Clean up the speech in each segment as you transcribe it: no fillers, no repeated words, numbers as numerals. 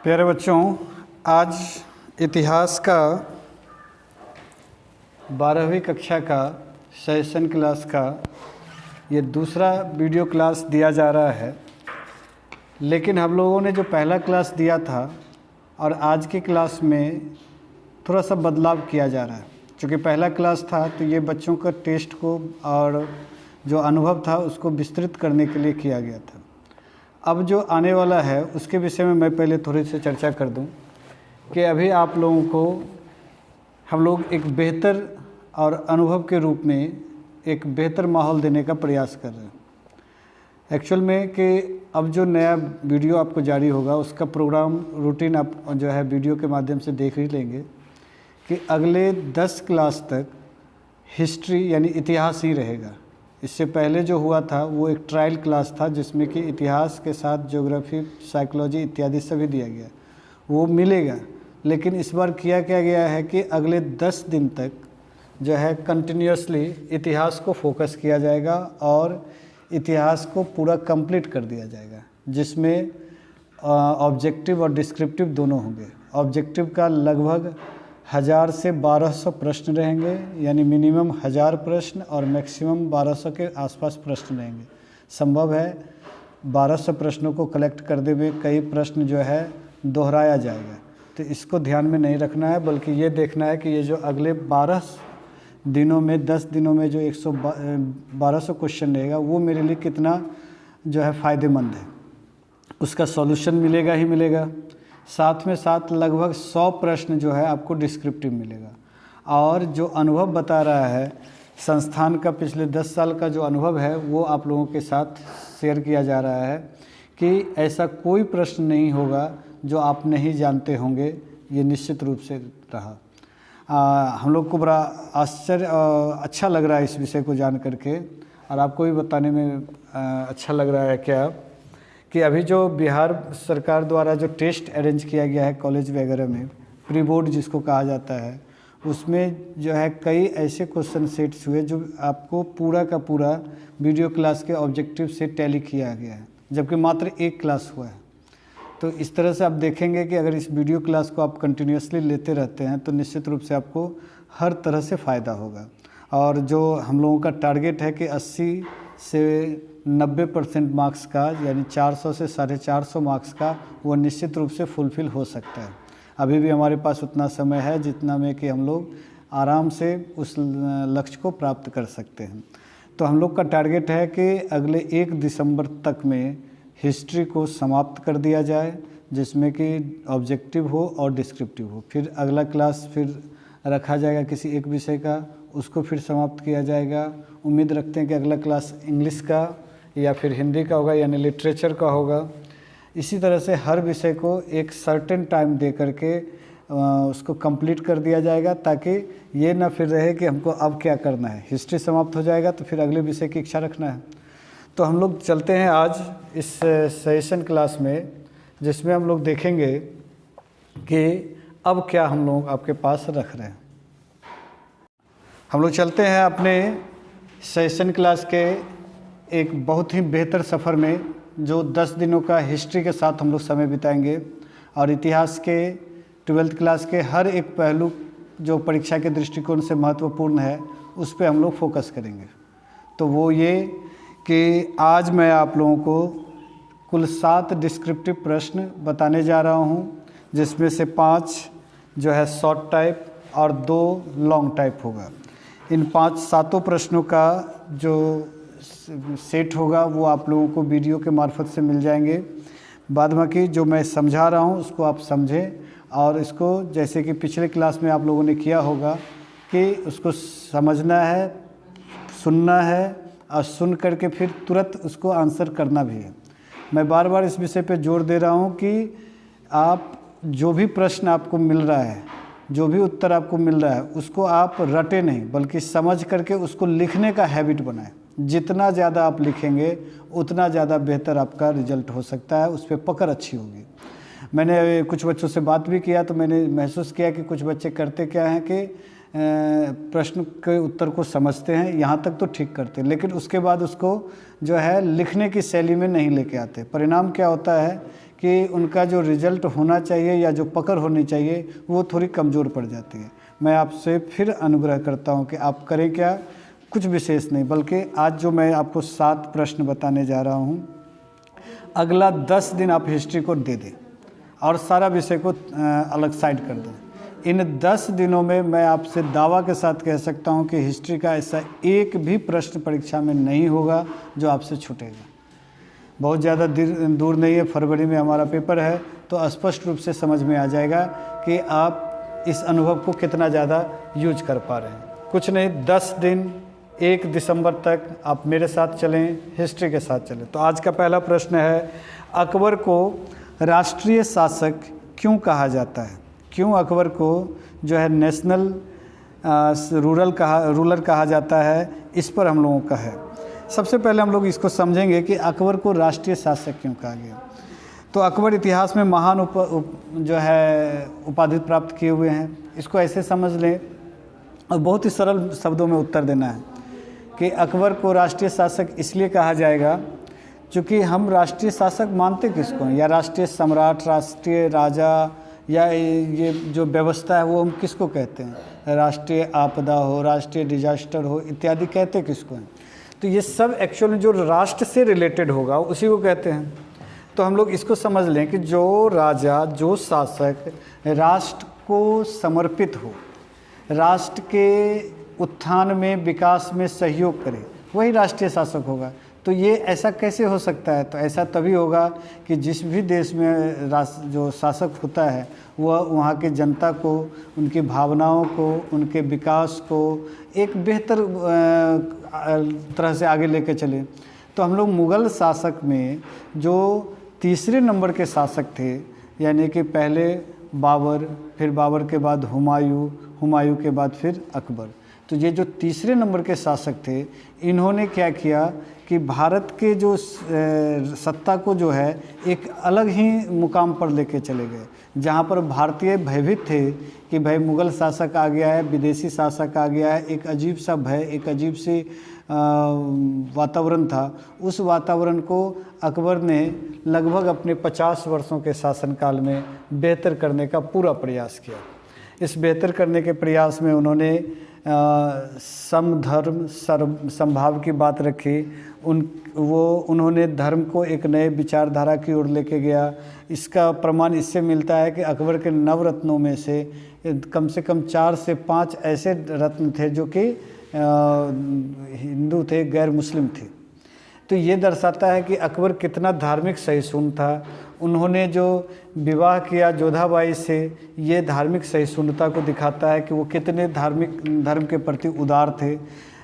प्यारे बच्चों, आज इतिहास का 12वीं कक्षा का सेशन क्लास का ये दूसरा वीडियो क्लास दिया जा रहा है। लेकिन हम लोगों ने जो पहला क्लास दिया था और आज की क्लास में थोड़ा सा बदलाव किया जा रहा है। क्योंकि पहला क्लास था तो ये बच्चों का टेस्ट को और जो अनुभव था उसको विस्तृत करने के लिए किया गया था। अब जो आने वाला है उसके विषय में मैं पहले थोड़ी सी चर्चा कर दूं कि अभी आप लोगों को हम लोग एक बेहतर और अनुभव के रूप में एक बेहतर माहौल देने का प्रयास कर रहे हैं। एक्चुअल में कि अब जो नया वीडियो आपको जारी होगा उसका प्रोग्राम रूटीन आप जो है वीडियो के माध्यम से देख ही लेंगे कि अगले 10 क्लास तक हिस्ट्री यानी इतिहास ही रहेगा। इससे पहले जो हुआ था वो एक ट्रायल क्लास था जिसमें कि इतिहास के साथ ज्योग्राफी, साइकोलॉजी इत्यादि सभी दिया गया, वो मिलेगा। लेकिन इस बार किया गया है कि अगले 10 दिन तक जो है कंटिन्यूसली इतिहास को फोकस किया जाएगा और इतिहास को पूरा कंप्लीट कर दिया जाएगा, जिसमें ऑब्जेक्टिव और डिस्क्रिप्टिव दोनों होंगे। ऑब्जेक्टिव का लगभग 1000 से 1200 प्रश्न रहेंगे, यानी मिनिमम 1000 प्रश्न और मैक्सिमम 1200 के आसपास प्रश्न रहेंगे। संभव है 1200 प्रश्नों को कलेक्ट करने में कई प्रश्न जो है दोहराया जाएगा, तो इसको ध्यान में नहीं रखना है, बल्कि ये देखना है कि ये जो अगले 12 दिनों में 10 दिनों में जो 1200 क्वेश्चन रहेगा वो मेरे लिए कितना जो है फ़ायदेमंद है, उसका सॉल्यूशन मिलेगा ही मिलेगा। साथ में साथ लगभग 100 प्रश्न जो है आपको डिस्क्रिप्टिव मिलेगा। और जो अनुभव बता रहा है संस्थान का, पिछले 10 साल का जो अनुभव है वो आप लोगों के साथ शेयर किया जा रहा है कि ऐसा कोई प्रश्न नहीं होगा जो आप नहीं जानते होंगे। ये निश्चित रूप से रहा। हम लोग को बड़ा आश्चर्य अच्छा लग रहा है इस विषय को जान करके, और आपको भी बताने में अच्छा लग रहा है क्या कि अभी जो बिहार सरकार द्वारा जो टेस्ट अरेंज किया गया है कॉलेज वगैरह में, प्री बोर्ड जिसको कहा जाता है, उसमें जो है कई ऐसे क्वेश्चन सेट्स हुए जो आपको पूरा का पूरा वीडियो क्लास के ऑब्जेक्टिव से टैली किया गया है, जबकि मात्र एक क्लास हुआ है। तो इस तरह से आप देखेंगे कि अगर इस वीडियो क्लास को आप कंटिन्यूसली लेते रहते हैं तो निश्चित रूप से आपको हर तरह से फ़ायदा होगा। और जो हम लोगों का टारगेट है कि 80 से 90% मार्क्स का, यानी 400 से 450 मार्क्स का, वो निश्चित रूप से फुलफ़िल हो सकता है। अभी भी हमारे पास उतना समय है जितना में कि हम लोग आराम से उस लक्ष्य को प्राप्त कर सकते हैं। तो हम लोग का टारगेट है कि अगले 1 दिसंबर तक में हिस्ट्री को समाप्त कर दिया जाए, जिसमें कि ऑब्जेक्टिव हो और डिस्क्रिप्टिव हो। फिर अगला क्लास फिर रखा जाएगा किसी एक विषय का, उसको फिर समाप्त किया जाएगा। उम्मीद रखते हैं कि अगला क्लास इंग्लिश का या फिर हिंदी का होगा, यानी लिटरेचर का होगा। इसी तरह से हर विषय को एक सर्टेन टाइम दे करके उसको कंप्लीट कर दिया जाएगा, ताकि ये ना फिर रहे कि हमको अब क्या करना है। हिस्ट्री समाप्त हो जाएगा तो फिर अगले विषय की इच्छा रखना है। तो हम लोग चलते हैं आज इस सेशन क्लास में, जिसमें हम लोग देखेंगे कि अब क्या हम लोग आपके पास रख रहे हैं। हम लोग चलते हैं अपने सेशन क्लास के एक बहुत ही बेहतर सफ़र में, जो 10 दिनों का हिस्ट्री के साथ हम लोग समय बिताएंगे और इतिहास के 12th क्लास के हर एक पहलू जो परीक्षा के दृष्टिकोण से महत्वपूर्ण है उस पर हम लोग फोकस करेंगे। तो वो ये कि आज मैं आप लोगों को कुल 7 डिस्क्रिप्टिव प्रश्न बताने जा रहा हूँ, जिसमें से 5 जो है शॉर्ट टाइप और 2 लॉन्ग टाइप होगा। इन 7 प्रश्नों का जो सेट होगा वो आप लोगों को वीडियो के मार्फत से मिल जाएंगे। बाद बाकी जो मैं समझा रहा हूँ उसको आप समझें, और इसको जैसे कि पिछले क्लास में आप लोगों ने किया होगा कि उसको समझना है, सुनना है, और सुन करके फिर तुरंत उसको आंसर करना भी है। मैं बार बार इस विषय पे जोर दे रहा हूँ कि आप जो भी प्रश्न आपको मिल रहा है, जो भी उत्तर आपको मिल रहा है, उसको आप रटे नहीं, बल्कि समझ करके उसको लिखने का हैबिट बनाएं। जितना ज़्यादा आप लिखेंगे उतना ज़्यादा बेहतर आपका रिजल्ट हो सकता है, उस पर पकड़ अच्छी होगी। मैंने कुछ बच्चों से बात भी किया तो मैंने महसूस किया कि कुछ बच्चे करते क्या हैं कि प्रश्न के उत्तर को समझते हैं, यहाँ तक तो ठीक करते हैं, लेकिन उसके बाद उसको जो है लिखने की शैली में नहीं लेके आते। परिणाम क्या होता है कि उनका जो रिजल्ट होना चाहिए या जो पकड़ होनी चाहिए वो थोड़ी कमज़ोर पड़ जाती है। मैं आपसे फिर अनुग्रह करता हूँ कि आप करें क्या, कुछ विशेष नहीं, बल्कि आज जो मैं आपको 7 प्रश्न बताने जा रहा हूँ, अगला 10 दिन आप हिस्ट्री को दे दें और सारा विषय को अलग साइड कर दें। इन 10 दिनों में मैं आपसे दावा के साथ कह सकता हूं कि हिस्ट्री का ऐसा एक भी प्रश्न परीक्षा में नहीं होगा जो आपसे छूटेगा। बहुत ज़्यादा दूर नहीं है, फरवरी में हमारा पेपर है, तो स्पष्ट रूप से समझ में आ जाएगा कि आप इस अनुभव को कितना ज़्यादा यूज कर पा रहे हैं। कुछ नहीं, 10 दिन 1 दिसंबर तक आप मेरे साथ चलें, हिस्ट्री के साथ चलें। तो आज का पहला प्रश्न है, अकबर को राष्ट्रीय शासक क्यों कहा जाता है? क्यों अकबर को जो है नेशनल रूलर कहा जाता है, इस पर हम लोगों का है। सबसे पहले हम लोग इसको समझेंगे कि अकबर को राष्ट्रीय शासक क्यों कहा गया। तो अकबर इतिहास में महान उपाधि प्राप्त किए हुए हैं। इसको ऐसे समझ लें और बहुत ही सरल शब्दों में उत्तर देना है कि अकबर को राष्ट्रीय शासक इसलिए कहा जाएगा क्योंकि हम राष्ट्रीय शासक मानते किसको हैं, या राष्ट्रीय सम्राट, राष्ट्रीय राजा, या ये जो व्यवस्था है वो हम किसको कहते हैं, राष्ट्रीय आपदा हो, राष्ट्रीय डिजास्टर हो इत्यादि कहते किसको हैं। तो ये सब एक्चुअल में जो राष्ट्र से रिलेटेड होगा उसी को कहते हैं। तो हम लोग इसको समझ लें कि जो राजा, जो शासक राष्ट्र को समर्पित हो, राष्ट्र के उत्थान में, विकास में सहयोग करे, वही राष्ट्रीय शासक होगा। तो ये ऐसा कैसे हो सकता है? तो ऐसा तभी होगा कि जिस भी देश में जो शासक होता है वह वहाँ के जनता को, उनकी भावनाओं को, उनके विकास को एक बेहतर तरह से आगे लेके चले। तो हम लोग मुग़ल शासक में जो तीसरे नंबर के शासक थे, यानी कि पहले बाबर, फिर बाबर के बाद हुमायूं, हुमायूं के बाद फिर अकबर, तो ये जो तीसरे नंबर के शासक थे, इन्होंने क्या किया कि भारत के जो सत्ता को जो है एक अलग ही मुकाम पर लेके चले गए, जहाँ पर भारतीय भयभीत थे कि भाई मुग़ल शासक आ गया है, विदेशी शासक आ गया है। एक अजीब सा भय, एक अजीब सी वातावरण था। उस वातावरण को अकबर ने लगभग अपने 50 वर्षों के शासनकाल में बेहतर करने का पूरा प्रयास किया। इस बेहतर करने के प्रयास में उन्होंने समधर्म समभाव की बात रखी। उन्होंने धर्म को एक नए विचारधारा की ओर लेके गया। इसका प्रमाण इससे मिलता है कि अकबर के नवरत्नों में से कम 4 से 5 ऐसे रत्न थे जो कि हिंदू थे, गैर मुस्लिम थे। तो ये दर्शाता है कि अकबर कितना धार्मिक सहिष्णु था। उन्होंने जो विवाह किया जोधाबाई से, ये धार्मिक सहिष्णुता को दिखाता है कि वो कितने धर्म के प्रति उदार थे।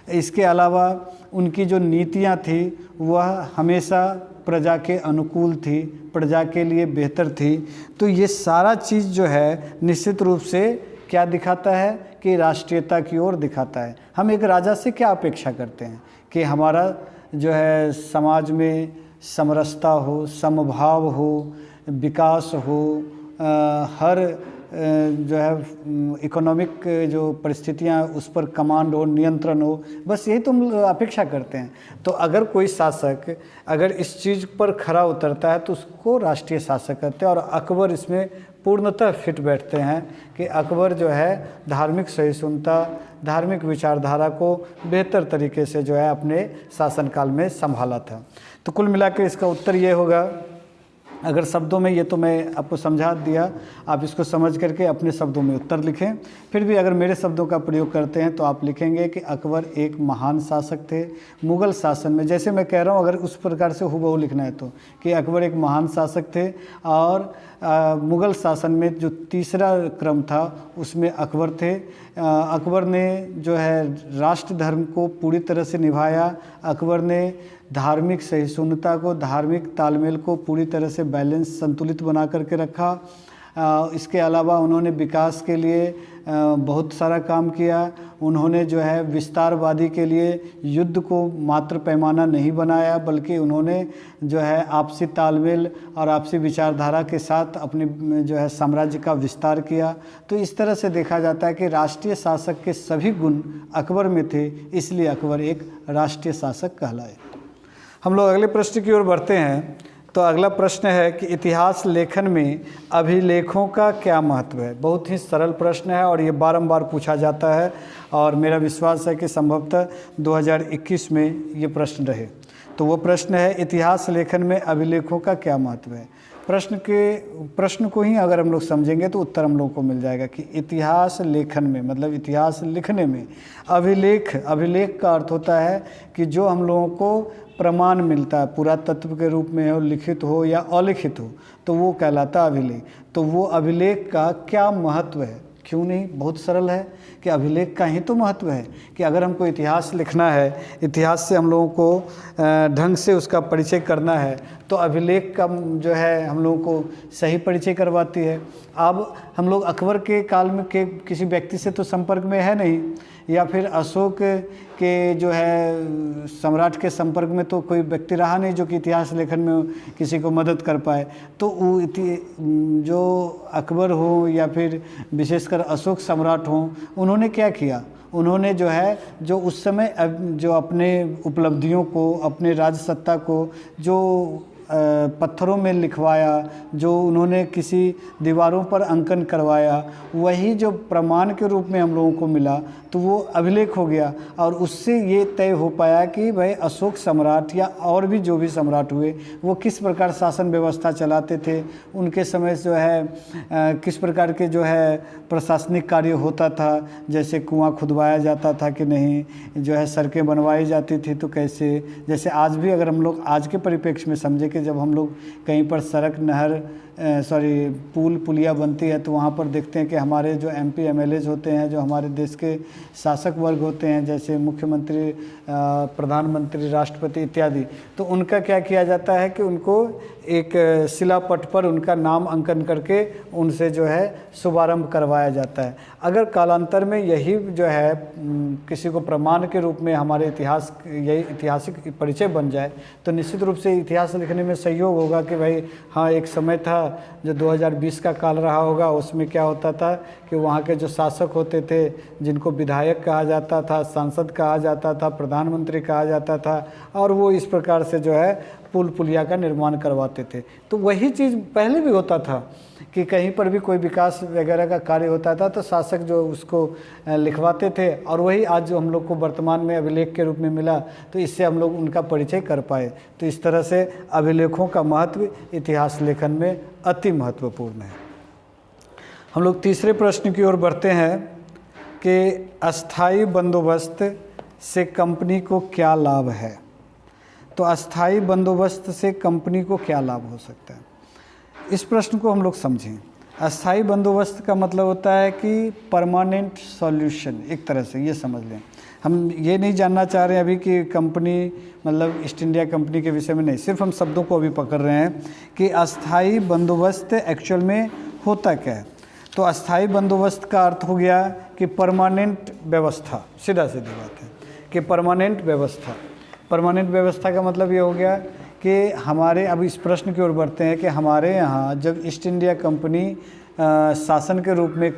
इसके अलावा उनकी जो नीतियाँ थी वह हमेशा प्रजा के अनुकूल थी, प्रजा के लिए बेहतर थी। तो ये सारा चीज़ जो है निश्चित रूप से क्या दिखाता है कि राष्ट्रीयता की ओर दिखाता है। हम एक राजा से क्या अपेक्षा करते हैं कि हमारा जो है समाज में समरसता हो, समभाव हो, विकास हो, हर जो है इकोनॉमिक जो परिस्थितियां उस पर कमांड हो, नियंत्रण हो, बस यही तुम अपेक्षा करते हैं। तो अगर कोई शासक अगर इस चीज़ पर खरा उतरता है तो उसको राष्ट्रीय शासक कहते हैं। और अकबर इसमें पूर्णतः फिट बैठते हैं कि अकबर जो है धार्मिक सहिष्णुता, धार्मिक विचारधारा को बेहतर तरीके से जो है अपने शासनकाल में संभाला था। तो कुल मिलाकर इसका उत्तर ये होगा, अगर शब्दों में, ये तो मैं आपको समझा दिया, आप इसको समझ करके अपने शब्दों में उत्तर लिखें। फिर भी अगर मेरे शब्दों का प्रयोग करते हैं तो आप लिखेंगे कि अकबर एक महान शासक थे। मुग़ल शासन में, जैसे मैं कह रहा हूँ, अगर उस प्रकार से हुबहू लिखना है तो कि अकबर एक महान शासक थे और मुग़ल शासन में जो तीसरा क्रम था उसमें अकबर थे। अकबर ने जो है राष्ट्र धर्म को पूरी तरह से निभाया। अकबर ने धार्मिक सहिष्णुता को, धार्मिक तालमेल को पूरी तरह से बैलेंस, संतुलित बना करके रखा। इसके अलावा उन्होंने विकास के लिए बहुत सारा काम किया। उन्होंने जो है विस्तारवादी के लिए युद्ध को मात्र पैमाना नहीं बनाया, बल्कि उन्होंने जो है आपसी तालमेल और आपसी विचारधारा के साथ अपने जो है साम्राज्य का विस्तार किया। तो इस तरह से देखा जाता है कि राष्ट्रीय शासक के सभी गुण अकबर में थे, इसलिए अकबर एक राष्ट्रीय शासक कहलाए। हम लोग अगले प्रश्न की ओर बढ़ते हैं। तो अगला प्रश्न है कि इतिहास लेखन में अभिलेखों का क्या महत्व है। बहुत ही सरल प्रश्न है और ये बारंबार पूछा जाता है और मेरा विश्वास है कि संभवतः 2021 में ये प्रश्न रहे। तो वो प्रश्न है इतिहास लेखन में अभिलेखों का क्या महत्व है। प्रश्न को ही अगर हम लोग समझेंगे तो उत्तर हम लोग को मिल जाएगा कि इतिहास लेखन में मतलब इतिहास लिखने में अभिलेख का अर्थ होता है कि जो हम लोगों को प्रमाण मिलता है, पुरातत्व के रूप में हो, लिखित हो या अलिखित हो, तो वो कहलाता अभिलेख। तो वो अभिलेख का क्या महत्व है, क्यों नहीं, बहुत सरल है कि अभिलेख का ही तो महत्व है कि अगर हमको इतिहास लिखना है, इतिहास से हम लोगों को ढंग से उसका परिचय करना है, तो अभिलेख का जो है हम लोगों को सही परिचय करवाती है। अब हम लोग अकबर के काल में के किसी व्यक्ति से तो संपर्क में है नहीं, या फिर अशोक के जो है सम्राट के संपर्क में तो कोई व्यक्ति रहा नहीं जो कि इतिहास लेखन में किसी को मदद कर पाए। तो वो जो अकबर हो या फिर विशेषकर अशोक सम्राट हो, उन्होंने क्या किया, उन्होंने जो है जो उस समय जो अपने उपलब्धियों को, अपने राजसत्ता को जो पत्थरों में लिखवाया, जो उन्होंने किसी दीवारों पर अंकन करवाया, वही जो प्रमाण के रूप में हम लोगों को मिला तो वो अभिलेख हो गया। और उससे ये तय हो पाया कि भाई अशोक सम्राट या और भी जो भी सम्राट हुए वो किस प्रकार शासन व्यवस्था चलाते थे, उनके समय जो है किस प्रकार के जो है प्रशासनिक कार्य होता था, जैसे कुआं खुदवाया जाता था कि नहीं, जो है सड़कें बनवाई जाती थी तो कैसे। जैसे आज भी अगर हम लोग आज के परिप्रेक्ष्य में समझे कि जब हम लोग कहीं पर सड़क, नहर, पुलिया बनती है तो वहाँ पर देखते हैं कि हमारे जो MP MLAs होते हैं, जो हमारे देश के शासक वर्ग होते हैं, जैसे मुख्यमंत्री, प्रधानमंत्री, राष्ट्रपति इत्यादि, तो उनका क्या किया जाता है कि उनको एक शिलापट पर उनका नाम अंकन करके उनसे जो है शुभारंभ करवाया जाता है। अगर कालांतर में यही जो है किसी को प्रमाण के रूप में हमारे इतिहास, यही ऐतिहासिक परिचय बन जाए तो निश्चित रूप से इतिहास लिखने में सहयोग होगा कि भाई हाँ, एक समय था जो 2020 का काल रहा होगा, उसमें क्या होता था कि वहाँ के जो शासक होते थे, जिनको विधायक कहा जाता था, सांसद कहा जाता था, प्रधानमंत्री कहा जाता था, और वो इस प्रकार से जो है पुलिया का निर्माण करवाते थे। तो वही चीज़ पहले भी होता था कि कहीं पर भी कोई विकास वगैरह का कार्य होता था तो शासक जो उसको लिखवाते थे, और वही आज जो हम लोग को वर्तमान में अभिलेख के रूप में मिला, तो इससे हम लोग उनका परिचय कर पाए। तो इस तरह से अभिलेखों का महत्व इतिहास लेखन में अति महत्वपूर्ण है। हम लोग तीसरे प्रश्न की ओर बढ़ते हैं कि अस्थाई बंदोबस्त से कंपनी को क्या लाभ है। तो अस्थाई बंदोबस्त से कंपनी को क्या लाभ हो सकता है, इस प्रश्न को हम लोग समझें। अस्थाई बंदोबस्त का मतलब होता है कि परमानेंट सॉल्यूशन, एक तरह से ये समझ लें। हम ये नहीं जानना चाह रहे हैं अभी कि कंपनी मतलब ईस्ट इंडिया कंपनी के विषय में नहीं, सिर्फ हम शब्दों को अभी पकड़ रहे हैं कि अस्थाई बंदोबस्त एक्चुअल में होता क्या है। तो अस्थाई बंदोबस्त का अर्थ हो गया कि परमानेंट व्यवस्था, सीधा सीधी बात है कि परमानेंट व्यवस्था। परमानेंट व्यवस्था का मतलब ये हो गया कि हमारे, अब इस प्रश्न की ओर बढ़ते हैं कि हमारे यहाँ जब ईस्ट इंडिया कंपनी शासन के रूप में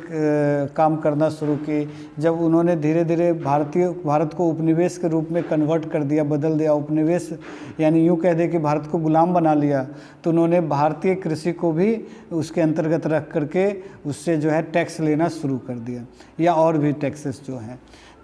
काम करना शुरू की, जब उन्होंने धीरे धीरे भारत को उपनिवेश के रूप में कन्वर्ट कर दिया, बदल दिया, उपनिवेश यानी यूँ कह दे कि भारत को गुलाम बना लिया, तो उन्होंने भारतीय कृषि को भी उसके अंतर्गत रख करके उससे जो है टैक्स लेना शुरू कर दिया, या और भी टैक्सेस जो हैं।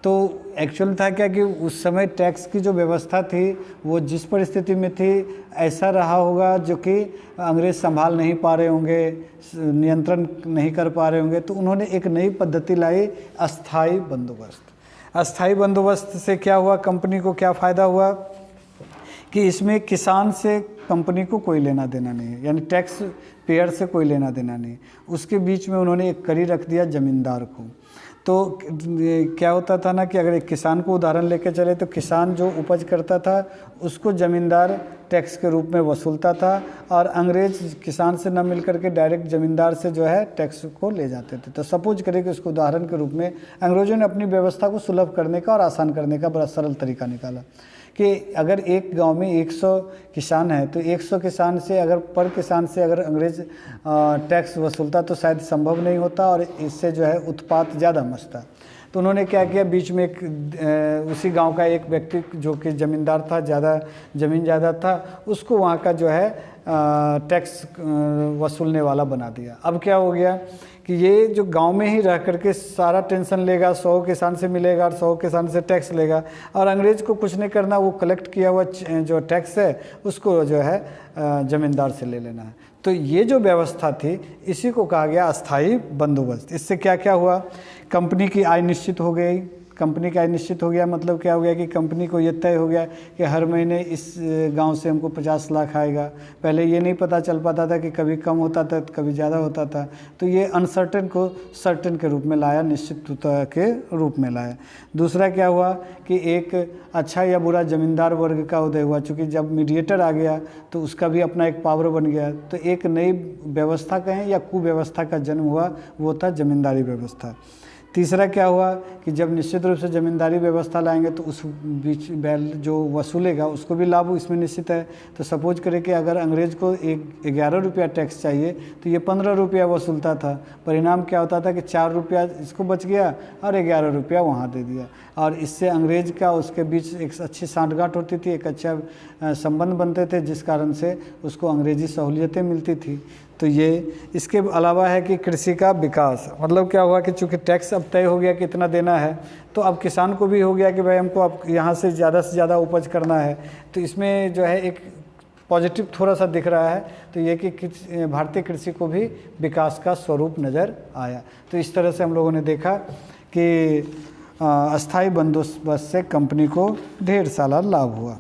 तो एक्चुअल था क्या कि उस समय टैक्स की जो व्यवस्था थी वो जिस परिस्थिति में थी ऐसा रहा होगा जो कि अंग्रेज़ संभाल नहीं पा रहे होंगे, नियंत्रण नहीं कर पा रहे होंगे, तो उन्होंने एक नई पद्धति लाई, अस्थाई बंदोबस्त। अस्थाई बंदोबस्त से क्या हुआ, कंपनी को क्या फ़ायदा हुआ कि इसमें किसान से कंपनी को कोई लेना देना नहीं है, यानी टैक्स पेयर से कोई लेना देना नहीं। उसके बीच में उन्होंने एक कड़ी रख दिया ज़मींदार को। तो क्या होता था ना कि अगर एक किसान को उदाहरण लेके चले तो किसान जो उपज करता था उसको ज़मींदार टैक्स के रूप में वसूलता था, और अंग्रेज़ किसान से न मिल करके डायरेक्ट ज़मींदार से जो है टैक्स को ले जाते थे। तो सपोज करें कि उसको उदाहरण के रूप में अंग्रेज़ों ने अपनी व्यवस्था को सुलभ करने का और आसान करने का बड़ा सरल तरीका निकाला कि अगर एक गांव में 100 किसान है तो 100 किसान से अगर पर किसान से अगर अंग्रेज़ टैक्स वसूलता तो शायद संभव नहीं होता, और इससे जो है उत्पात ज़्यादा मचता। तो उन्होंने क्या किया, बीच में एक उसी गांव का एक व्यक्ति जो कि ज़मींदार था, ज़्यादा ज़मीन ज़्यादा था, उसको वहाँ का जो है टैक्स वसूलने वाला बना दिया। अब क्या हो गया कि ये जो गांव में ही रह करके सारा टेंशन लेगा, 100 किसान से मिलेगा और 100 किसान से टैक्स लेगा, और अंग्रेज को कुछ नहीं करना, वो कलेक्ट किया हुआ जो टैक्स है उसको जो है ज़मींदार से ले लेना है। तो ये जो व्यवस्था थी इसी को कहा गया अस्थाई बंदोबस्त। इससे क्या क्या हुआ, कंपनी की आय निश्चित हो गई। कंपनी का आय निश्चित हो गया मतलब क्या हो गया कि कंपनी को ये तय हो गया कि हर महीने इस गांव से हमको 50 लाख आएगा। पहले ये नहीं पता चल पाता था कि कभी कम होता था कभी ज़्यादा होता था। तो ये अनसर्टेन को सर्टेन के रूप में लाया, निश्चितता के रूप में लाया। दूसरा क्या हुआ कि एक अच्छा या बुरा ज़मींदार वर्ग का उदय हुआ। चूँकि जब मीडिएटर आ गया तो उसका भी अपना एक पावर बन गया। तो एक नई व्यवस्था कहें या कुव्यवस्था का जन्म हुआ, वो था ज़मींदारी व्यवस्था। तीसरा क्या हुआ कि जब निश्चित रूप से ज़मींदारी व्यवस्था लाएंगे तो उस बीच बैल जो वसूलेगा उसको भी लाभ इसमें निश्चित है। तो सपोज करें कि अगर अंग्रेज़ को 11 रुपया टैक्स चाहिए तो ये 15 रुपया वसूलता था। परिणाम क्या होता था कि 4 रुपया इसको बच गया और 11 रुपया वहाँ दे दिया, और इससे अंग्रेज़ का उसके बीच एक अच्छी सांठगांठ होती थी, एक अच्छा संबंध बनते थे, जिस कारण से उसको अंग्रेज़ी सहूलियतें मिलती थी। तो ये इसके अलावा है कि कृषि का विकास, मतलब क्या हुआ कि चूँकि टैक्स अब तय हो गया कि इतना देना है, तो अब किसान को भी हो गया कि भाई हमको अब यहाँ से ज़्यादा उपज करना है। तो इसमें जो है एक पॉजिटिव थोड़ा सा दिख रहा है, तो ये कि भारतीय कृषि को भी विकास का स्वरूप नज़र आया। तो इस तरह से हम लोगों ने देखा कि अस्थाई बंदोबस्त से कंपनी को ढेर सारा लाभ हुआ।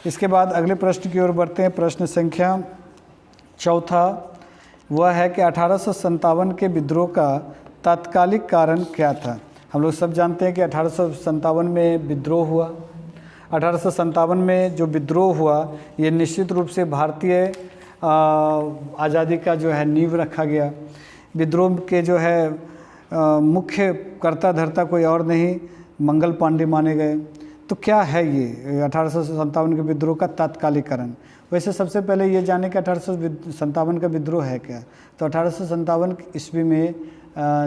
इसके बाद अगले प्रश्न की ओर बढ़ते हैं। प्रश्न संख्या चौथा वह है कि 1857 के विद्रोह का तात्कालिक कारण क्या था। हम लोग सब जानते हैं कि 1857 में विद्रोह हुआ। 1857 में जो विद्रोह हुआ ये निश्चित रूप से भारतीय आज़ादी का जो है नींव रखा गया। विद्रोह के जो है मुख्य कर्ता धर्ता कोई और नहीं, मंगल पांडे माने गए। तो क्या है ये 1857 के विद्रोह का तात्कालिक कारण? वैसे सबसे पहले ये जाने कि 1857 का विद्रोह है क्या। तो 1857 ईस्वी में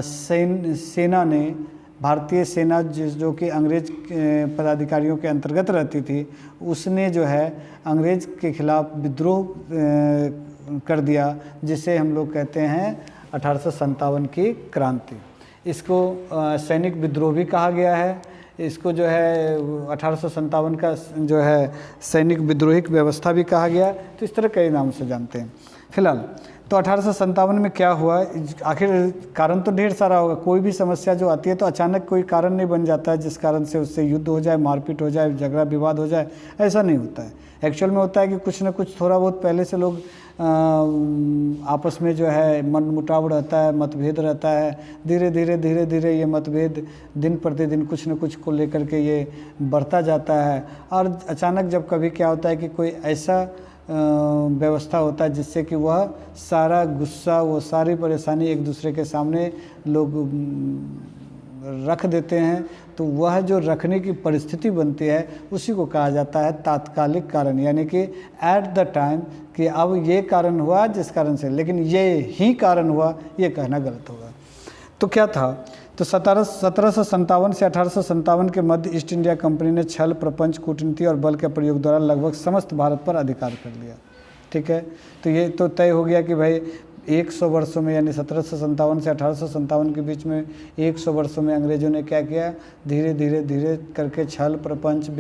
सेना ने, भारतीय सेना जो कि अंग्रेज पदाधिकारियों के अंतर्गत रहती थी, उसने जो है अंग्रेज के खिलाफ विद्रोह कर दिया, जिसे हम लोग कहते हैं 1857 की क्रांति। इसको सैनिक विद्रोह भी कहा गया है। इसको जो है 1857 का जो है सैनिक विद्रोहिक व्यवस्था भी कहा गया। तो इस तरह कई नाम से जानते हैं। फिलहाल तो 1857 में क्या हुआ, आखिर कारण तो ढेर सारा होगा। कोई भी समस्या जो आती है तो अचानक कोई कारण नहीं बन जाता है जिस कारण से उससे युद्ध हो जाए, मारपीट हो जाए, झगड़ा विवाद हो जाए, ऐसा नहीं होता है। एक्चुअल में होता है कि कुछ ना कुछ थोड़ा बहुत पहले से लोग आपस में जो है मन मुटाव रहता है, मतभेद रहता है। धीरे धीरे ये मतभेद दिन प्रतिदिन कुछ न कुछ को लेकर के ये बढ़ता जाता है, और अचानक जब कभी क्या होता है कि कोई ऐसा व्यवस्था होता है जिससे कि वह सारा गुस्सा, वो सारी परेशानी एक दूसरे के सामने लोग रख देते हैं, तो वह जो रखने की परिस्थिति बनती है उसी को कहा जाता है तात्कालिक कारण। यानी कि एट द टाइम कि अब ये कारण हुआ जिस कारण से, लेकिन ये ही कारण हुआ ये कहना गलत होगा। तो क्या था, तो 1757 से 1857 के मध्य ईस्ट इंडिया कंपनी ने छल, प्रपंच, कूटनीति और बल के प्रयोग द्वारा लगभग समस्त भारत पर अधिकार कर लिया। ठीक है, तो ये तो तय हो गया कि भाई 100 वर्षों में, यानी 1757 से 1857 के बीच में 100 वर्षों में अंग्रेज़ों ने क्या किया, धीरे धीरे करके छल, प्रपंच,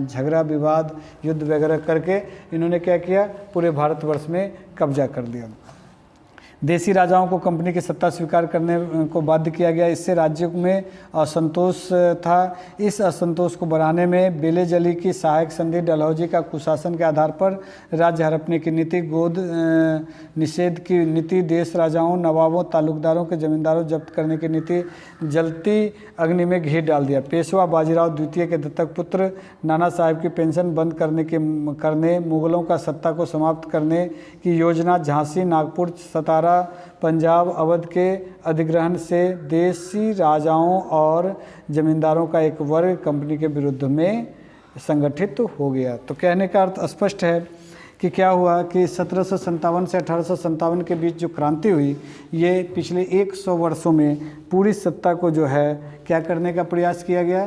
झगड़ा, विवाद, युद्ध वगैरह करके इन्होंने क्या किया, पूरे भारतवर्ष में कब्जा कर लिया। देसी राजाओं को कंपनी की सत्ता स्वीकार करने को बाध्य किया गया। इससे राज्य में असंतोष था। इस असंतोष को बढ़ाने में बेलेजली की सहायक संधि, डलहौजी का कुशासन के आधार पर राज्य हड़पने की नीति, गोद निषेध की नीति, देश राजाओं, नवाबों, तालुकदारों के जमींदारों जब्त करने की नीति, जलती अग्नि में घी डाल दिया। पेशवा बाजीराव द्वितीय के दत्तक पुत्र नाना साहब की पेंशन बंद करने, मुगलों का सत्ता को समाप्त करने की योजना, झांसी, नागपुर, सतारा, पंजाब, अवध के अधिग्रहण से देसी राजाओं और जमींदारों का एक वर्ग कंपनी के विरुद्ध में संगठित हो गया। तो कहने का अर्थ स्पष्ट है कि क्या हुआ कि 1757 से 1857 के बीच जो क्रांति हुई, ये पिछले 100 वर्षों में पूरी सत्ता को जो है क्या करने का प्रयास किया गया,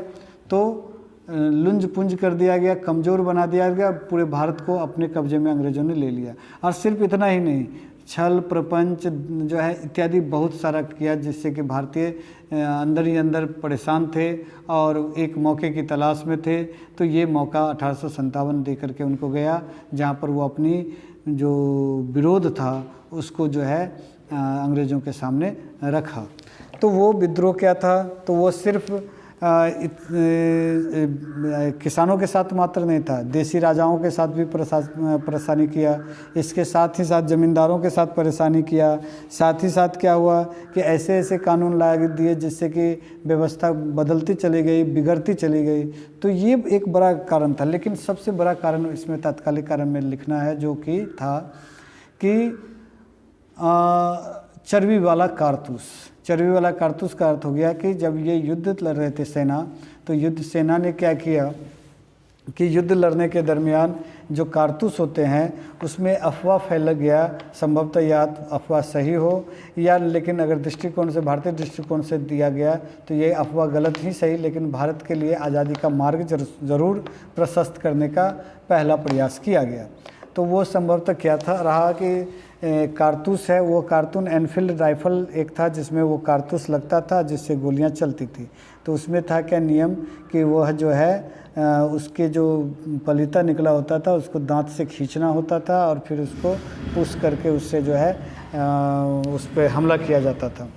तो लुंज पुंज कर दिया गया, कमज़ोर बना दिया गया, पूरे भारत को अपने कब्जे में अंग्रेज़ों ने ले लिया। और सिर्फ इतना ही नहीं, छल प्रपंच जो है इत्यादि बहुत सारा किया, जिससे कि भारतीय अंदर ही अंदर परेशान थे और एक मौके की तलाश में थे। तो ये मौका 1857 दे करके उनको गया, जहाँ पर वो अपनी जो विरोध था उसको जो है अंग्रेज़ों के सामने रखा। तो वो विद्रोह क्या था, तो वो सिर्फ किसानों के साथ मात्र नहीं था, देसी राजाओं के साथ भी परेशानी किया, इसके साथ ही साथ ज़मींदारों के साथ परेशानी किया। साथ ही साथ क्या हुआ कि ऐसे ऐसे कानून ला दिए जिससे कि व्यवस्था बदलती चली गई, बिगड़ती चली गई। तो ये एक बड़ा कारण था। लेकिन सबसे बड़ा कारण इसमें तात्कालिक कारण में लिखना है, जो कि था कि चर्बी वाला कारतूस। चर्बी वाला कारतूस का अर्थ हो गया कि जब ये युद्ध लड़ रहे थे सेना, तो युद्ध सेना ने क्या किया कि युद्ध लड़ने के दरमियान जो कारतूस होते हैं उसमें अफवाह फैल गया। संभवतः या अफवाह सही हो या, लेकिन अगर दृष्टिकोण से, भारतीय दृष्टिकोण से दिया गया तो ये अफवाह गलत ही सही, लेकिन भारत के लिए आज़ादी का मार्ग ज़रूर प्रशस्त करने का पहला प्रयास किया गया। तो वो संभवतः क्या था रहा कि कारतूस है, वो कारतून एनफील्ड राइफल एक था जिसमें वो कारतूस लगता था जिससे गोलियां चलती थी। तो उसमें था क्या नियम कि वह जो है उसके जो पलीता निकला होता था उसको दांत से खींचना होता था और फिर उसको पुश करके उससे जो है उस पर हमला किया जाता था।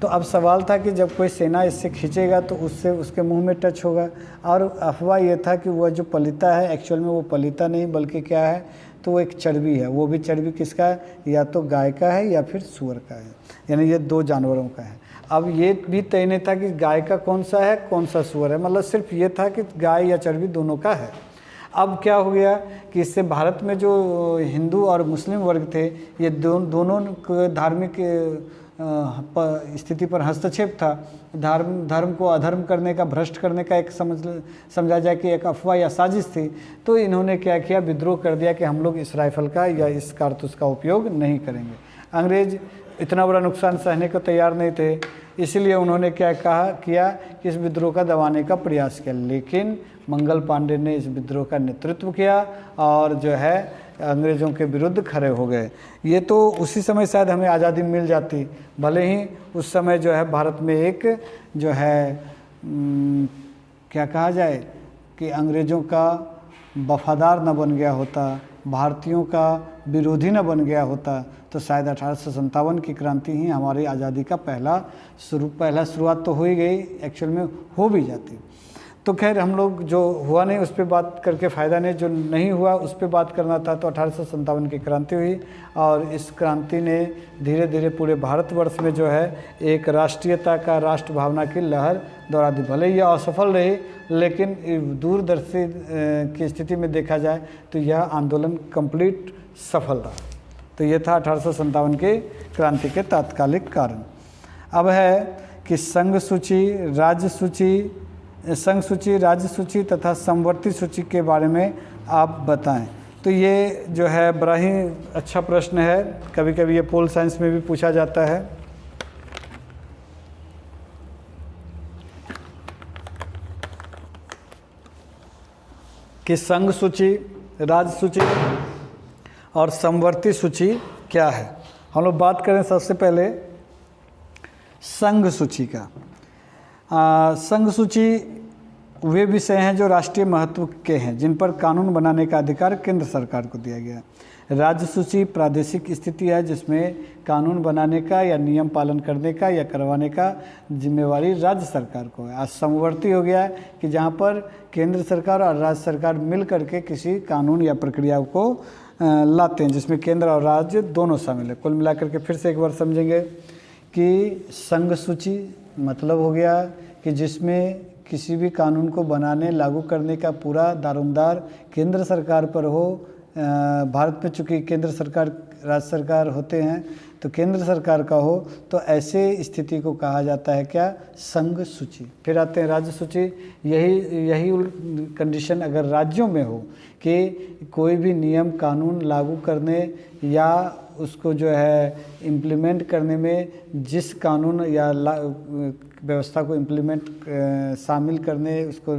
तो अब सवाल था कि जब कोई सेना इससे खींचेगा तो उससे उसके मुंह में टच होगा। और अफवाह ये था कि वह जो पलीता है एक्चुअल में वो पलीता नहीं बल्कि क्या है, तो वो एक चर्बी है। वो भी चर्बी किसका है, या तो गाय का है या फिर सूअर का है, यानी ये दो जानवरों का है। अब ये भी तय नहीं था कि गाय का कौन सा है कौन सा सूअर है, मतलब सिर्फ ये था कि गाय या चर्बी दोनों का है। अब क्या हो गया कि इससे भारत में जो हिंदू और मुस्लिम वर्ग थे, ये दोनों धार्मिक स्थिति पर हस्तक्षेप था। धर्म को अधर्म करने का, भ्रष्ट करने का एक समझा जाए कि एक अफवाह या साजिश थी। तो इन्होंने क्या किया, विद्रोह कर दिया कि हम लोग इस राइफल का या इस कारतूस का उपयोग नहीं करेंगे। अंग्रेज इतना बड़ा नुकसान सहने को तैयार नहीं थे, इसलिए उन्होंने क्या किया कि इस विद्रोह का दबाने का प्रयास किया। लेकिन मंगल पांडे ने इस विद्रोह का नेतृत्व किया और जो है अंग्रेज़ों के विरुद्ध खड़े हो गए। ये तो उसी समय शायद हमें आज़ादी मिल जाती, भले ही उस समय जो है भारत में एक जो है क्या कहा जाए कि अंग्रेज़ों का वफादार न बन गया होता, भारतीयों का विरोधी न बन गया होता, तो शायद 1857 की क्रांति ही हमारी आज़ादी का पहला शुरुआत तो हो ही गई, एक्चुअल में हो भी जाती। तो खैर हम लोग जो हुआ नहीं उस पर बात करके फ़ायदा नहीं, जो नहीं हुआ उस पर बात करना था। तो 1857 की क्रांति हुई और इस क्रांति ने धीरे धीरे पूरे भारतवर्ष में जो है एक राष्ट्रीयता का, राष्ट्र भावना की लहर दौड़ा दी। भले यह असफल रही, लेकिन दूरदर्शी की स्थिति में देखा जाए तो यह आंदोलन कंप्लीट सफल रहा। तो ये था 1857 के क्रांति के तात्कालिक कारण। अब है कि संघ सूची, राज्य सूची तथा समवर्ती सूची के बारे में आप बताएं। तो ये जो है बड़ा ही अच्छा प्रश्न है, कभी कभी ये पोल साइंस में भी पूछा जाता है। कि संघ सूची, राज्य सूची और समवर्ती सूची क्या है। हम लोग बात करें सबसे पहले संघ सूची का। संघ सूची वे विषय हैं जो राष्ट्रीय महत्व के हैं, जिन पर कानून बनाने का अधिकार केंद्र सरकार को दिया गया है। राज्य सूची प्रादेशिक स्थिति है जिसमें कानून बनाने का या नियम पालन करने का या करवाने का जिम्मेवारी राज्य सरकार को है। आज समवर्ती हो गया है कि जहाँ पर केंद्र सरकार और राज्य सरकार मिल करके किसी कानून या प्रक्रिया को लाते हैं, जिसमें केंद्र और राज्य दोनों शामिल है। कुल मिलाकर के फिर से एक बार समझेंगे कि संघ सूची मतलब हो गया कि जिसमें किसी भी कानून को बनाने, लागू करने का पूरा दारोमदार केंद्र सरकार पर हो। भारत में चूँकि केंद्र सरकार, राज्य सरकार होते हैं, तो केंद्र सरकार का हो, तो ऐसे स्थिति को कहा जाता है क्या, संघ सूची। फिर आते हैं राज्य सूची। यही कंडीशन अगर राज्यों में हो कि कोई भी नियम कानून लागू करने या उसको जो है इम्प्लीमेंट करने में, जिस कानून या व्यवस्था को इम्प्लीमेंट शामिल करने, उसको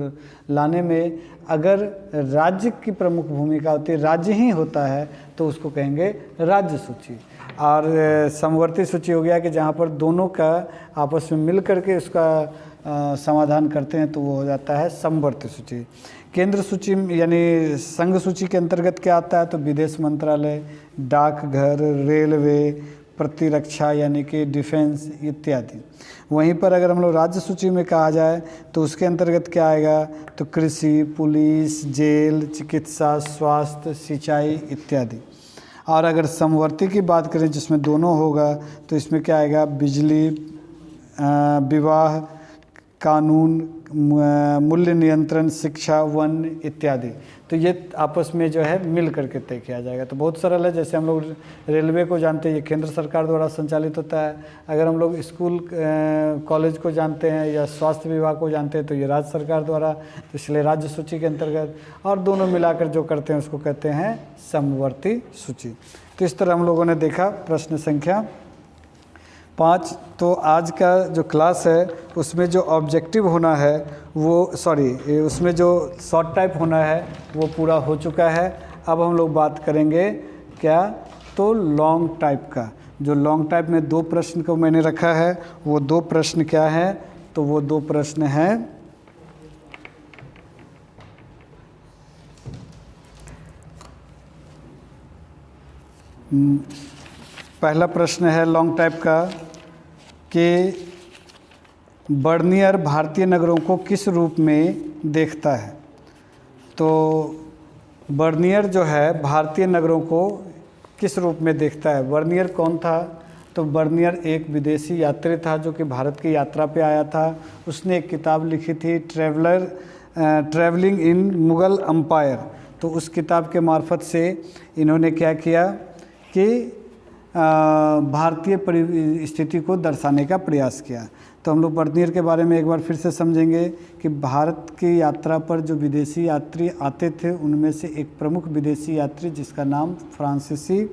लाने में अगर राज्य की प्रमुख भूमिका होती है, राज्य ही होता है, तो उसको कहेंगे राज्य सूची। और समवर्ती सूची हो गया कि जहाँ पर दोनों का आपस में मिल करके उसका समाधान करते हैं, तो वो हो जाता है समवर्ती सूची। केंद्र सूची यानी संघ सूची के अंतर्गत क्या आता है, तो विदेश मंत्रालय, डाकघर, रेलवे, प्रतिरक्षा यानी कि डिफेंस इत्यादि। वहीं पर अगर हम लोग राज्य सूची में कहा जाए तो उसके अंतर्गत क्या आएगा, तो कृषि, पुलिस, जेल, चिकित्सा, स्वास्थ्य, सिंचाई इत्यादि। और अगर समवर्ती की बात करें जिसमें दोनों होगा, तो इसमें क्या आएगा, बिजली, विवाह, कानून, मूल्य नियंत्रण, शिक्षा, वन इत्यादि। तो ये आपस में जो है मिल करके तय किया जाएगा। तो बहुत सरल है। जैसे हम लोग रेलवे को जानते हैं, ये केंद्र सरकार द्वारा संचालित होता है। अगर हम लोग स्कूल कॉलेज को जानते हैं या स्वास्थ्य विभाग को जानते हैं, तो ये राज्य सरकार द्वारा, तो इसलिए राज्य सूची के अंतर्गत। और दोनों मिलाकर जो करते हैं उसको कहते हैं समवर्ती सूची। तो इस तरह हम लोगों ने देखा प्रश्न संख्या 5। तो आज का जो क्लास है उसमें जो ऑब्जेक्टिव होना है उसमें जो शॉर्ट टाइप होना है वो पूरा हो चुका है। अब हम लोग बात करेंगे क्या, तो लॉन्ग टाइप का। जो लॉन्ग टाइप में 2 प्रश्न को मैंने रखा है, वो 2 प्रश्न क्या है, तो वो 2 प्रश्न हैं। पहला प्रश्न है लॉन्ग टाइप का कि बर्नियर भारतीय नगरों को किस रूप में देखता है। तो बर्नियर जो है भारतीय नगरों को किस रूप में देखता है। बर्नियर कौन था, तो बर्नियर एक विदेशी यात्री था जो कि भारत की यात्रा पे आया था। उसने एक किताब लिखी थी ट्रैवलिंग इन मुग़ल एम्पायर। तो उस किताब के मार्फत से इन्होंने क्या किया कि भारतीय स्थिति को दर्शाने का प्रयास किया। तो हम लोग बर्नियर के बारे में एक बार फिर से समझेंगे कि भारत की यात्रा पर जो विदेशी यात्री आते थे उनमें से एक प्रमुख विदेशी यात्री जिसका नाम फ्रांसीसी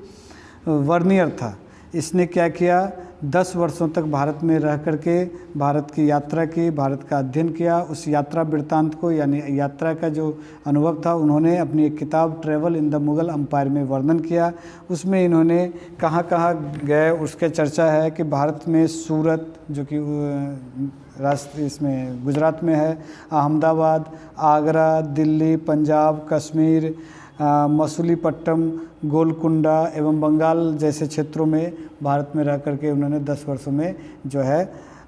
बर्नियर था। इसने क्या किया, 10 वर्षों तक भारत में रह करके भारत की यात्रा की, भारत का अध्ययन किया। उस यात्रा वृत्तांत को यानी यात्रा का जो अनुभव था उन्होंने अपनी एक किताब travel in the Mughal empire में वर्णन किया। उसमें इन्होंने कहाँ कहाँ गए उसके चर्चा है कि भारत में सूरत जो कि राष्ट्र इसमें गुजरात में है, अहमदाबाद, आगरा, दिल्ली, पंजाब, कश्मीर, मसूलीपट्टनम, गोलकुंडा एवं बंगाल जैसे क्षेत्रों में भारत में रह करके उन्होंने 10 वर्षों में जो है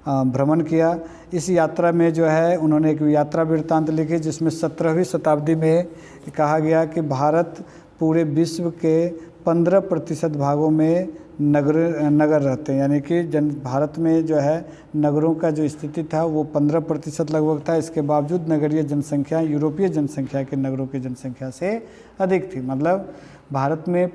भ्रमण किया। इस यात्रा में जो है उन्होंने एक यात्रा वृत्तांत लिखी जिसमें 17वीं शताब्दी में कहा गया कि भारत पूरे विश्व के 15% भागों में नगर रहते हैं, यानी कि भारत में जो है नगरों का जो स्थिति था वो 15% लगभग था। इसके बावजूद नगरीय जनसंख्या यूरोपीय जनसंख्या के नगरों की जनसंख्या से अधिक थी। मतलब भारत में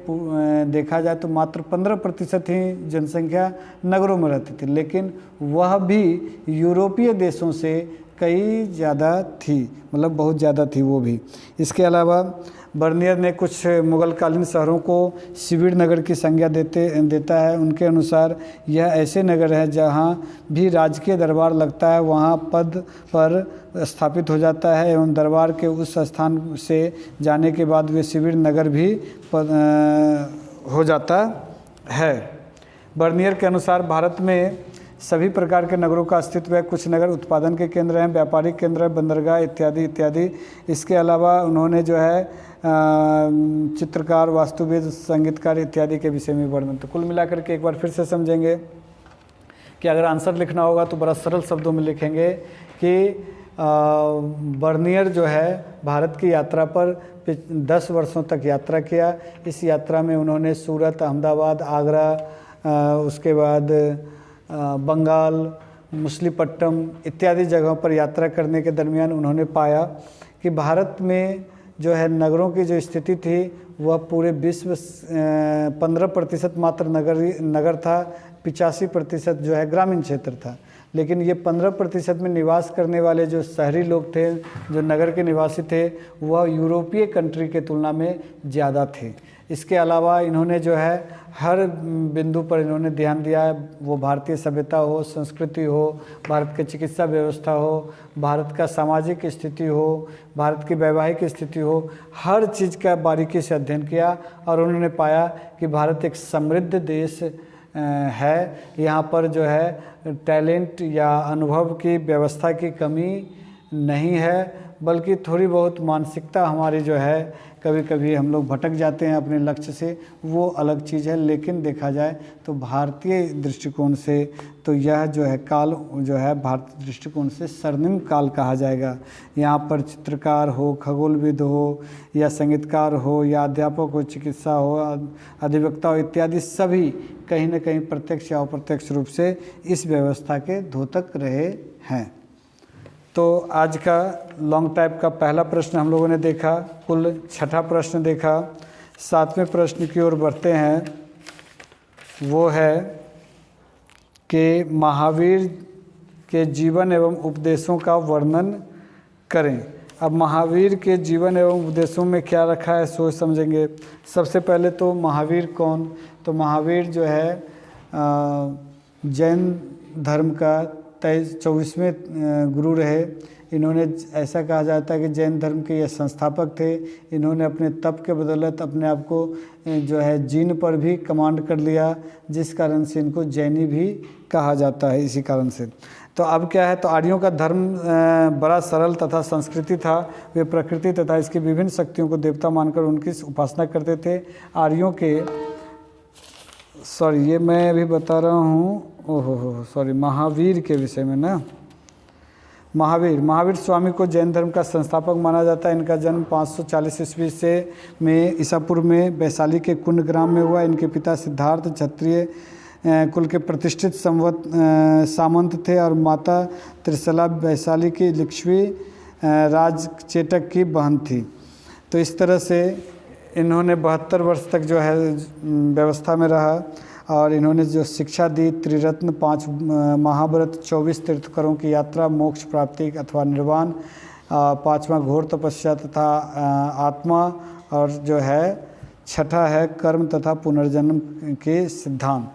देखा जाए तो मात्र 15% ही जनसंख्या नगरों में रहती थी, लेकिन वह भी यूरोपीय देशों से कई ज़्यादा थी, मतलब बहुत ज़्यादा थी वो भी। इसके अलावा बर्नियर ने कुछ मुग़लकालीन शहरों को शिविर नगर की संज्ञा देता है। उनके अनुसार यह ऐसे नगर है जहाँ भी राजकीय दरबार लगता है वहाँ पद पर स्थापित हो जाता है एवं दरबार के उस स्थान से जाने के बाद वे शिविर नगर भी हो जाता है। बर्नियर के अनुसार भारत में सभी प्रकार के नगरों का अस्तित्व है। कुछ नगर उत्पादन के केंद्र हैं, व्यापारिक केंद्र है, बंदरगाह इत्यादि इत्यादि। इसके अलावा उन्होंने जो है चित्रकार, वास्तुविद, संगीतकार इत्यादि के विषय में वर्णन। तो कुल मिलाकर के एक बार फिर से समझेंगे कि अगर आंसर लिखना होगा तो बड़ा सरल शब्दों में लिखेंगे कि बर्नियर जो है भारत की यात्रा पर 10 वर्षों तक यात्रा किया। इस यात्रा में उन्होंने सूरत, अहमदाबाद, आगरा, उसके बाद बंगाल, मसूलीपट्टनम इत्यादि जगहों पर यात्रा करने के दरमियान उन्होंने पाया कि भारत में जो है नगरों की जो स्थिति थी वह पूरे विश्व 15% मात्र नगर था, 85% जो है ग्रामीण क्षेत्र था। लेकिन ये 15% में निवास करने वाले जो शहरी लोग थे, जो नगर के निवासी थे, वह यूरोपीय कंट्री के तुलना में ज़्यादा थे। इसके अलावा इन्होंने जो है हर बिंदु पर इन्होंने ध्यान दिया है, वो भारतीय सभ्यता हो, संस्कृति हो, भारत की चिकित्सा व्यवस्था हो, भारत का सामाजिक स्थिति हो, भारत की वैवाहिक स्थिति हो, हर चीज़ का बारीकी से अध्ययन किया और उन्होंने पाया कि भारत एक समृद्ध देश है। यहाँ पर जो है टैलेंट या अनुभव की व्यवस्था की कमी नहीं है, बल्कि थोड़ी बहुत मानसिकता हमारी जो है कभी कभी हम लोग भटक जाते हैं अपने लक्ष्य से, वो अलग चीज़ है। लेकिन देखा जाए तो भारतीय दृष्टिकोण से तो यह जो है काल जो है भारतीय दृष्टिकोण से स्वर्णिम काल कहा जाएगा। यहाँ पर चित्रकार हो, खगोलविद हो या संगीतकार हो या अध्यापक हो, चिकित्सा हो, अधिवक्ता हो इत्यादि सभी कहीं न कहीं प्रत्यक्ष या अप्रत्यक्ष रूप से इस व्यवस्था के द्योतक रहे हैं। तो आज का लॉन्ग टाइप का पहला प्रश्न हम लोगों ने देखा, कुल 6ठा प्रश्न देखा। 7वें प्रश्न की ओर बढ़ते हैं। वो है कि महावीर के जीवन एवं उपदेशों का वर्णन करें। अब महावीर के जीवन एवं उपदेशों में क्या रखा है सोच समझेंगे। सबसे पहले तो महावीर कौन, तो महावीर जो है जैन धर्म का 24वें गुरु रहे। इन्होंने ऐसा कहा जाता है कि जैन धर्म के ये संस्थापक थे। इन्होंने अपने तप के बदौलत अपने आप को जो है जीन पर भी कमांड कर लिया, जिस कारण से इनको जैनी भी कहा जाता है इसी कारण से। तो अब क्या है, तो आर्यों का धर्म बड़ा सरल तथा संस्कृति था। वे प्रकृति तथा इसकी विभिन्न शक्तियों को देवता मानकर उनकी उपासना करते थे। आर्यों के ये मैं अभी बता रहा हूँ, महावीर के विषय में ना। महावीर स्वामी को जैन धर्म का संस्थापक माना जाता है। इनका जन्म 540 ईस्वी से में ईसापुर में वैशाली के कुंड ग्राम में हुआ। इनके पिता सिद्धार्थ क्षत्रिय कुल के प्रतिष्ठित सामंत थे और माता त्रिशला वैशाली की लिच्छवी राजचेटक की बहन थी। तो इस तरह से इन्होंने 72 वर्ष तक जो है व्यवस्था में रहा और इन्होंने जो शिक्षा दी, त्रिरत्न, 5 महाव्रत, 24 तीर्थकरों की यात्रा, मोक्ष प्राप्ति अथवा निर्वाण, 5वां घोर तपस्या तथा आत्मा, और जो है 6ठा है कर्म तथा पुनर्जन्म के सिद्धांत।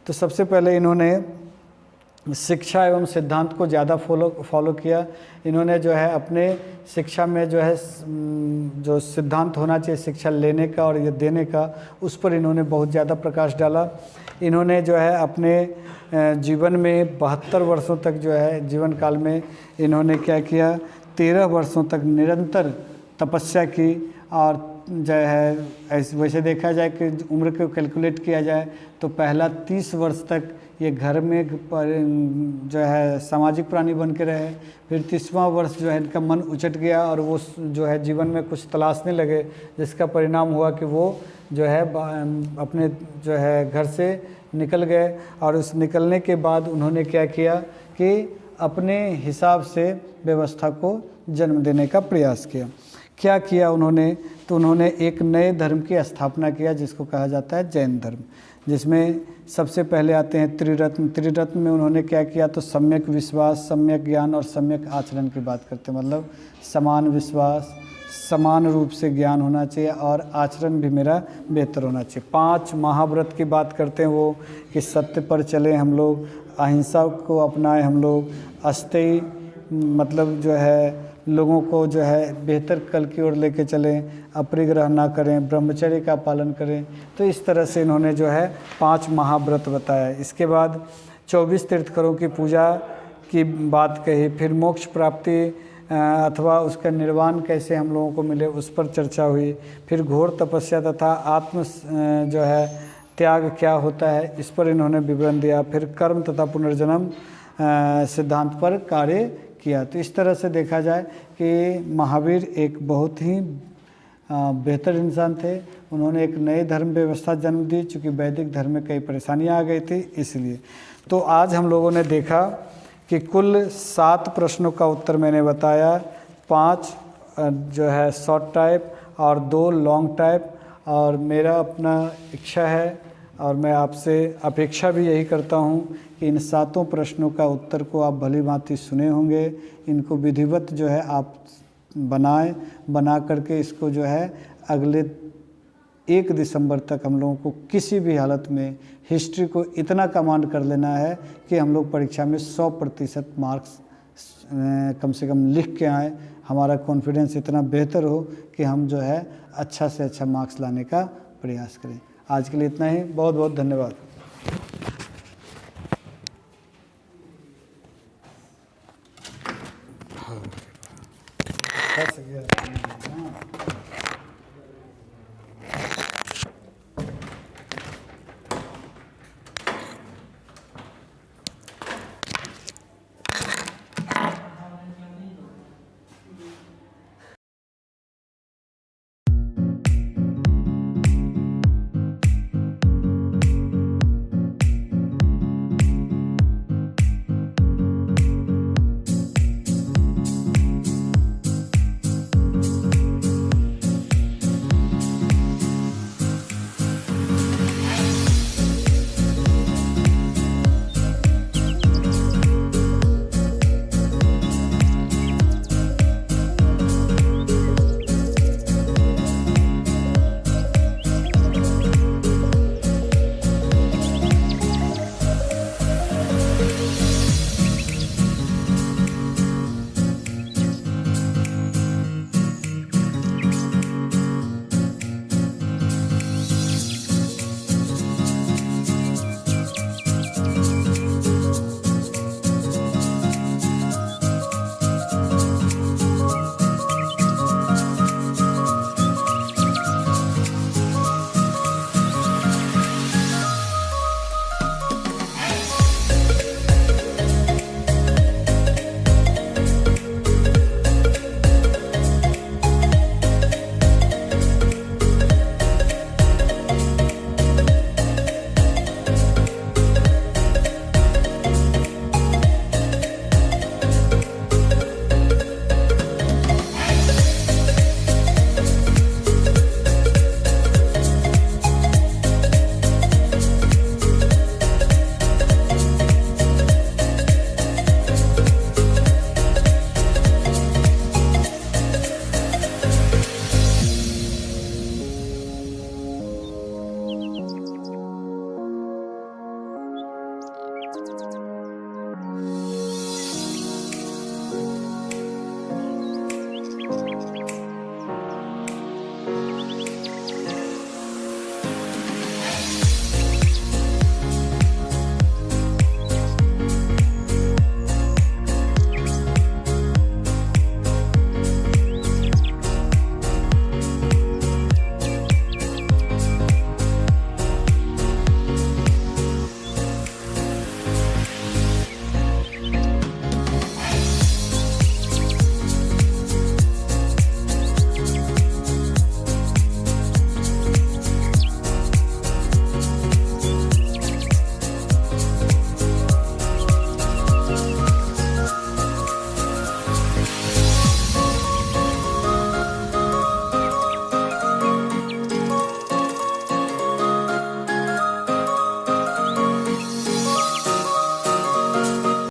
तो सबसे पहले इन्होंने शिक्षा एवं सिद्धांत को ज़्यादा फॉलो किया। इन्होंने जो है अपने शिक्षा में जो है जो सिद्धांत होना चाहिए शिक्षा लेने का और ये देने का, उस पर इन्होंने बहुत ज़्यादा प्रकाश डाला। इन्होंने जो है अपने जीवन में 72 वर्षों तक जो है जीवन काल में इन्होंने क्या किया, 13 वर्षों तक निरंतर तपस्या की। और जो है वैसे देखा जाए कि उम्र को कैलकुलेट किया जाए तो पहला 30 वर्ष तक ये घर में जो है सामाजिक प्राणी बन के रहे। फिर 30वां वर्ष जो है इनका मन उचट गया और वो जो है जीवन में कुछ तलाशने लगे, जिसका परिणाम हुआ कि वो जो है अपने जो है घर से निकल गए। और उस निकलने के बाद उन्होंने क्या किया कि अपने हिसाब से व्यवस्था को जन्म देने का प्रयास किया। क्या किया उन्होंने, तो उन्होंने एक नए धर्म की स्थापना किया जिसको कहा जाता है जैन धर्म, जिसमें सबसे पहले आते हैं त्रिरत्न। त्रिरत्न में उन्होंने क्या किया, तो सम्यक विश्वास, सम्यक ज्ञान और सम्यक आचरण की बात करते हैं। मतलब समान विश्वास, समान रूप से ज्ञान होना चाहिए और आचरण भी मेरा बेहतर होना चाहिए। 5 महाव्रत की बात करते हैं वो कि सत्य पर चले हम लोग, अहिंसा को अपनाएं हम लोग, अस्तेय मतलब जो है लोगों को जो है बेहतर कल की ओर लेके चलें, अपरिग्रह ना करें, ब्रह्मचर्य का पालन करें। तो इस तरह से इन्होंने जो है 5 महाव्रत बताया। इसके बाद 24 तीर्थकरों की पूजा की बात कही। फिर मोक्ष प्राप्ति अथवा उसका निर्वाण कैसे हम लोगों को मिले उस पर चर्चा हुई। फिर घोर तपस्या तथा आत्म जो है त्याग क्या होता है इस पर इन्होंने विवरण दिया। फिर कर्म तथा पुनर्जन्म सिद्धांत पर कार्य किया। तो इस तरह से देखा जाए कि महावीर एक बहुत ही बेहतर इंसान थे। उन्होंने एक नई धर्म व्यवस्था जन्म दी, चूँकि वैदिक धर्म में कई परेशानियाँ आ गई थी इसलिए। तो आज हम लोगों ने देखा कि कुल 7 प्रश्नों का उत्तर मैंने बताया, 5 जो है शॉर्ट टाइप और 2 लॉन्ग टाइप। और मेरा अपना इच्छा है और मैं आपसे अपेक्षा भी यही करता हूँ कि इन 7 प्रश्नों का उत्तर को आप भली भांति सुने होंगे। इनको विधिवत जो है आप बना करके इसको जो है अगले 1 दिसंबर तक हम लोगों को किसी भी हालत में हिस्ट्री को इतना कमांड कर लेना है कि हम लोग परीक्षा में 100% मार्क्स कम से कम लिख के आएँ, हमारा कॉन्फिडेंस इतना बेहतर हो कि हम जो है अच्छा से अच्छा मार्क्स लाने का प्रयास करें। आज के लिए इतना ही, बहुत बहुत धन्यवाद।